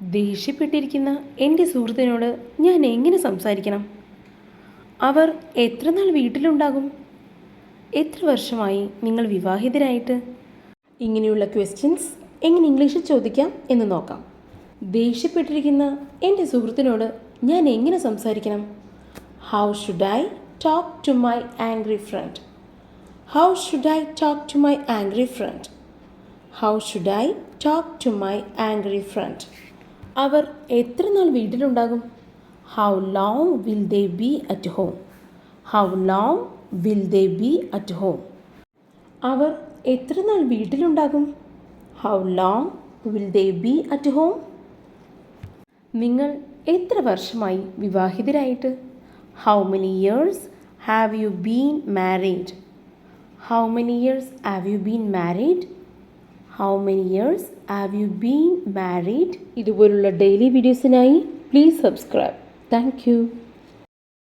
ദേഷ്യപ്പെട്ടിരിക്കുന്ന എൻ്റെ സുഹൃത്തിനോട് ഞാൻ എങ്ങനെ സംസാരിക്കണം? അവർ എത്ര നാൾ വീട്ടിലുണ്ടാകും? എത്ര വർഷമായി നിങ്ങൾ വിവാഹിതരായിട്ട്? ഇങ്ങനെയുള്ള ക്വസ്റ്റ്യൻസ് എങ്ങനെ ഇംഗ്ലീഷിൽ ചോദിക്കാം എന്ന് നോക്കാം. ദേഷ്യപ്പെട്ടിരിക്കുന്ന എൻ്റെ സുഹൃത്തിനോട് ഞാൻ എങ്ങനെ സംസാരിക്കണം? How should I talk to my angry friend? How should I talk to my angry friend? How should I talk to my angry friend? അവർ എത്ര നാൾ വീട്ടിലുണ്ടാകും? How long will they be at home? How long will they be at home? അവർ എത്ര നാൾ വീട്ടിലുണ്ടാകും? How long will they be at home? നിങ്ങൾ എത്ര വർഷമായി വിവാഹിതരായിട്ട്? How many years have you been married? How many years have you been married? How many years have you been married? ഇതുപോലുള്ള daily വീഡിയോസിനായി പ്ലീസ് സബ്സ്ക്രൈബ്. Thank U.